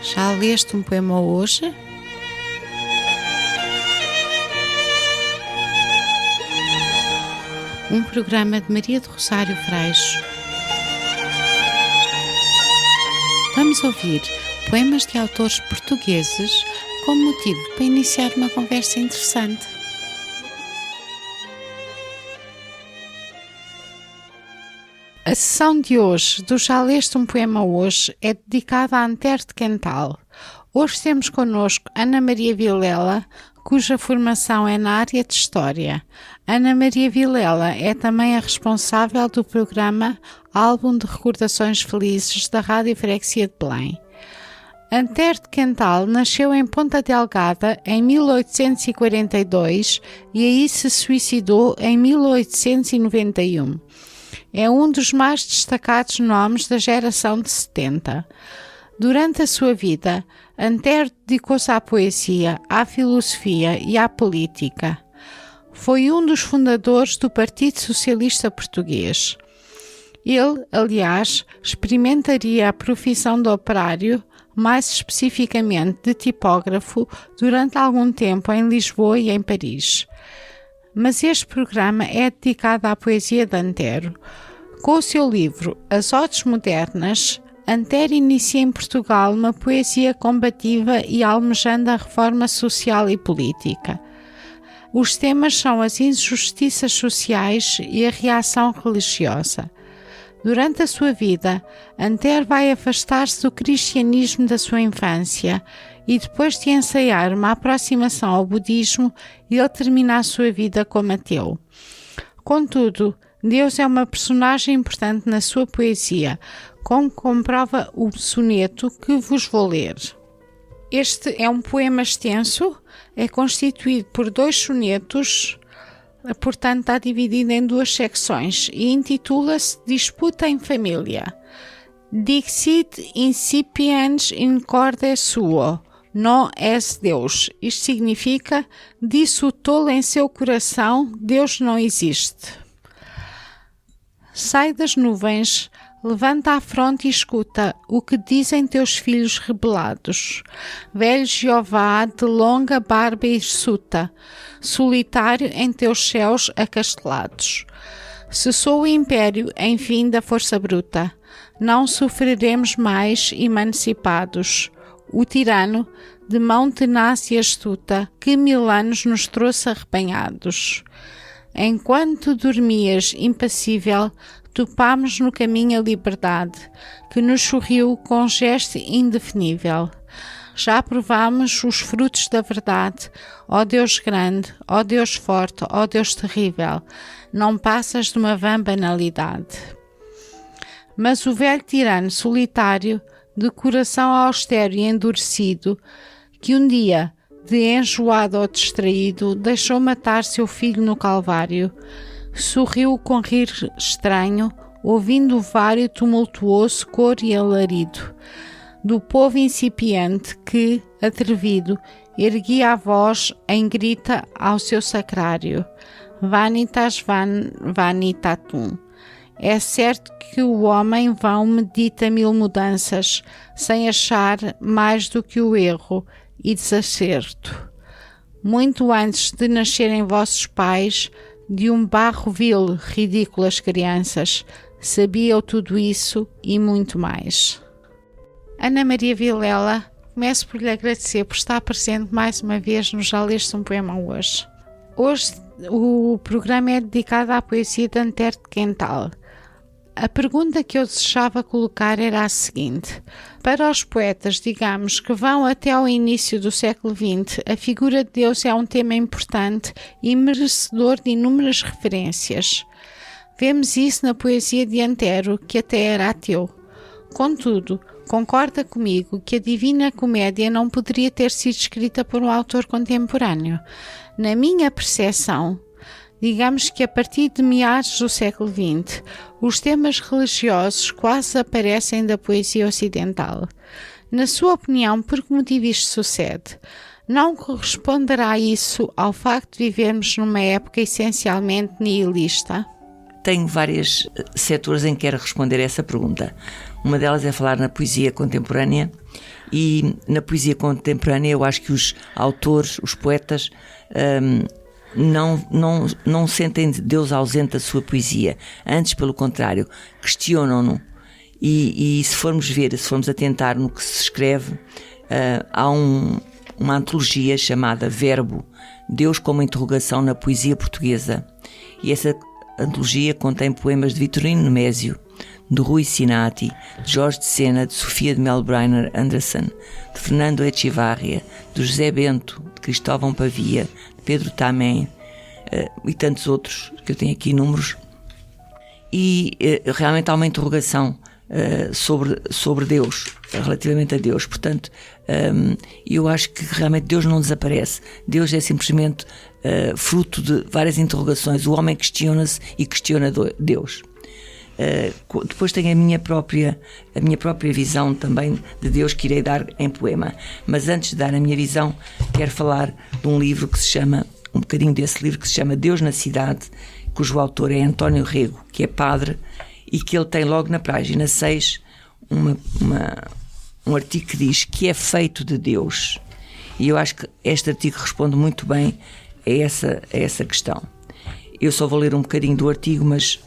Já leste um poema hoje? Um programa de Maria do Rosário Freixo. Vamos ouvir poemas de autores portugueses como motivo para iniciar uma conversa interessante. A sessão de hoje do Já Leste um Poema Hoje é dedicada a Antero de Quental. Hoje temos connosco Ana Maria Vilela, cuja formação é na área de História. Ana Maria Vilela é também a responsável do programa Álbum de Recordações Felizes da Rádio Freguesia de Belém. Antero de Quental nasceu em Ponta Delgada em 1842 e aí se suicidou em 1891. É um dos mais destacados nomes da geração de 70. Durante a sua vida, Antero dedicou-se à poesia, à filosofia e à política. Foi um dos fundadores do Partido Socialista Português. Ele, aliás, experimentaria a profissão de operário, mais especificamente de tipógrafo, durante algum tempo em Lisboa e em Paris. Mas este programa é dedicado à poesia de Antero. Com o seu livro As Odes Modernas, Antero inicia em Portugal uma poesia combativa e almejando a reforma social e política. Os temas são as injustiças sociais e a reação religiosa. Durante a sua vida, Antero vai afastar-se do cristianismo da sua infância e depois de ensaiar uma aproximação ao budismo, ele termina a sua vida como ateu. Contudo, Deus é uma personagem importante na sua poesia, como comprova o soneto que vos vou ler. Este é um poema extenso, é constituído por 2 sonetos, portanto está dividido em 2 secções e intitula-se Disputa em Família. Dixit incipiens in corde suo, non es Deus. Isto significa, disse o tolo em seu coração, Deus não existe. Sai das nuvens, levanta a fronte e escuta o que dizem teus filhos rebelados. Velho Jeová de longa barba hirsuta, solitário em teus céus acastelados. Cessou o império, enfim, da força bruta. Não sofreremos mais emancipados. O tirano, de mão tenaz e astuta, que 1000 anos nos trouxe arrebanhados. Enquanto dormias impassível, topámos no caminho a liberdade, que nos sorriu com gesto indefinível. Já provámos os frutos da verdade, ó Deus grande, ó Deus forte, ó Deus terrível, não passas de uma vã banalidade. Mas o velho tirano solitário, de coração austero e endurecido, que um dia, de enjoado ou distraído, deixou matar seu filho no Calvário, sorriu com rir estranho, ouvindo o vário tumultuoso cor e alarido do povo incipiente que, atrevido, erguia a voz em grita ao seu sacrário. Vanitas vanitatum. É certo que o homem vão medita 1000 mudanças, sem achar mais do que o erro e desacerto. Muito antes de nascerem vossos pais, de um barro vil, ridículas crianças, sabiam tudo isso e muito mais. Ana Maria Vilela, começo por lhe agradecer por estar presente mais uma vez no Já Leste um Poema Hoje. Hoje o programa é dedicado à poesia de Antero de Quental. A pergunta que eu desejava colocar era a seguinte: para os poetas, digamos, que vão até ao início do século XX, a figura de Deus é um tema importante e merecedor de inúmeras referências. Vemos isso na poesia de Antero, que até era ateu. Contudo, concorda comigo que a Divina Comédia não poderia ter sido escrita por um autor contemporâneo? Na minha percepção, digamos que a partir de meados do século XX, os temas religiosos quase desaparecem da poesia ocidental. Na sua opinião, por que motivo isto sucede? Não corresponderá isso ao facto de vivermos numa época essencialmente nihilista? Tenho vários setores em que quero responder a essa pergunta. Uma delas é falar na poesia contemporânea E na poesia contemporânea eu acho que os autores, os poetas, não sentem Deus ausente da sua poesia. Antes, pelo contrário, questionam-no. E se formos atentar no que se escreve, há uma antologia chamada Verbo, Deus como interrogação na poesia portuguesa. E essa antologia contém poemas de Vitorino Nemésio, de Rui Sinati, de Jorge de Sena, de Sofia de Melbrenner Anderson, de Fernando Echevarria, de José Bento, de Cristóvão Pavia, de Pedro Tamé e tantos outros, que eu tenho aqui números. E realmente há uma interrogação sobre Deus, relativamente a Deus. Portanto, eu acho que realmente Deus não desaparece. Deus é simplesmente fruto de várias interrogações. O homem questiona-se e questiona Deus. Depois tenho a minha própria visão também de Deus, que irei dar em poema. Mas antes de dar a minha visão, quero falar de um livro que se chama, um bocadinho desse livro que se chama Deus na Cidade, cujo autor é António Rego, que é padre, e que ele tem logo na página 6 um artigo que diz que é feito de Deus. E eu acho que este artigo responde muito bem a essa questão. Eu só vou ler um bocadinho do artigo, mas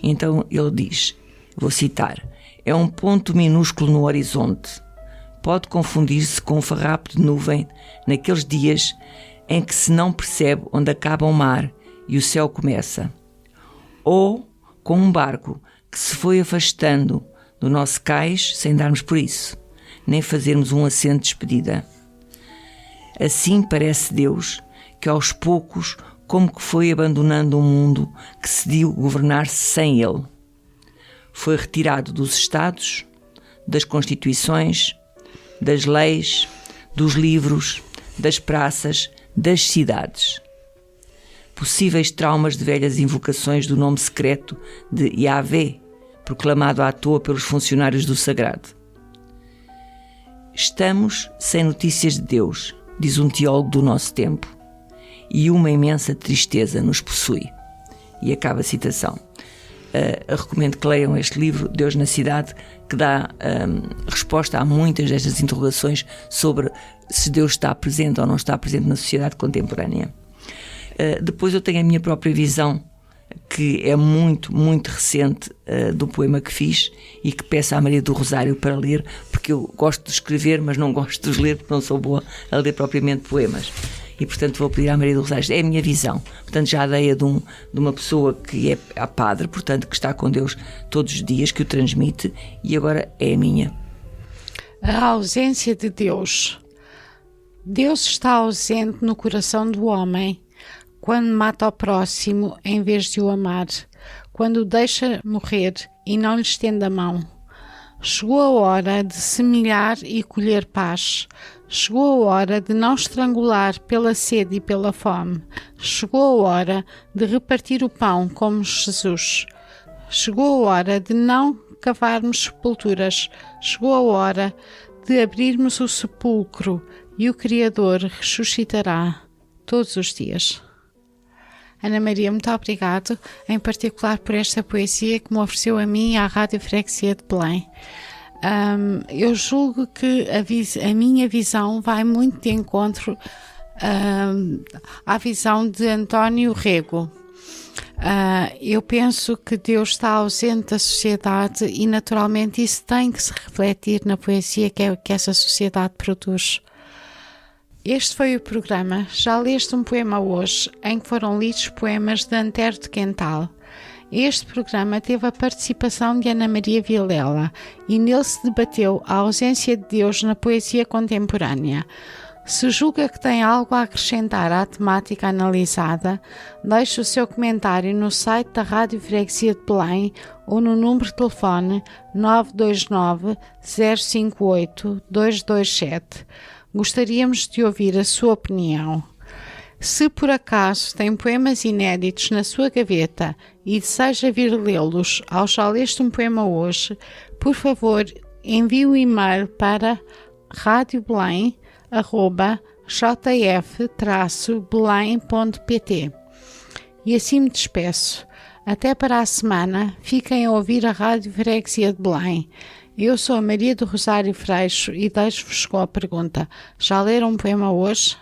então ele diz, vou citar: é um ponto minúsculo no horizonte. Pode confundir-se com um farrapo de nuvem naqueles dias em que se não percebe onde acaba o mar e o céu começa. Ou com um barco que se foi afastando do nosso cais sem darmos por isso, nem fazermos um aceno de despedida. Assim parece Deus, que aos poucos, como que foi abandonando um mundo que decidiu governar-se sem ele. Foi retirado dos Estados, das Constituições, das leis, dos livros, das praças, das cidades. Possíveis traumas de velhas invocações do nome secreto de Yahvé, proclamado à toa pelos funcionários do sagrado. Estamos sem notícias de Deus, diz um teólogo do nosso tempo, e uma imensa tristeza nos possui. E acaba a citação. Recomendo que leiam este livro, Deus na Cidade, que dá resposta a muitas destas interrogações sobre se Deus está presente ou não está presente na sociedade contemporânea. Depois eu tenho a minha própria visão, que é muito, muito recente, do poema que fiz e que peço à Maria do Rosário para ler, porque eu gosto de escrever, mas não gosto de os ler porque não sou boa a ler propriamente poemas. E, portanto, vou pedir à Maria do Rosário. É a minha visão. Portanto, já a ideia de uma pessoa que é a padre, portanto, que está com Deus todos os dias, que o transmite, e agora é a minha. A ausência de Deus. Deus está ausente no coração do homem quando mata o próximo em vez de o amar, quando o deixa morrer e não lhe estende a mão. Chegou a hora de semear e colher paz. Chegou a hora de não estrangular pela sede e pela fome. Chegou a hora de repartir o pão como Jesus. Chegou a hora de não cavarmos sepulturas. Chegou a hora de abrirmos o sepulcro e o Criador ressuscitará todos os dias. Ana Maria, muito obrigado, em particular por esta poesia que me ofereceu a mim e à Rádio Freguesia de Belém. Eu julgo que a minha visão vai muito de encontro à visão de António Rego. Eu penso que Deus está ausente da sociedade e naturalmente isso tem que se refletir na poesia que essa sociedade produz. Este foi o programa. Já leste um poema hoje, em que foram lidos poemas de Antero de Quental. Este programa teve a participação de Ana Maria Vilela e nele se debateu a ausência de Deus na poesia contemporânea. Se julga que tem algo a acrescentar à temática analisada, deixe o seu comentário no site da Rádio Freguesia de Belém ou no número de telefone 929 058 227. Gostaríamos de ouvir a sua opinião. Se por acaso tem poemas inéditos na sua gaveta e deseja vir lê-los ao Já Leste um Poema Hoje, por favor envie um e-mail para radiobelém@jf-belém.pt. E assim me despeço. Até para a semana, fiquem a ouvir a Rádio Freguesia de Belém. Eu sou a Maria do Rosário Freixo e deixo-vos com a pergunta: já leram um poema hoje?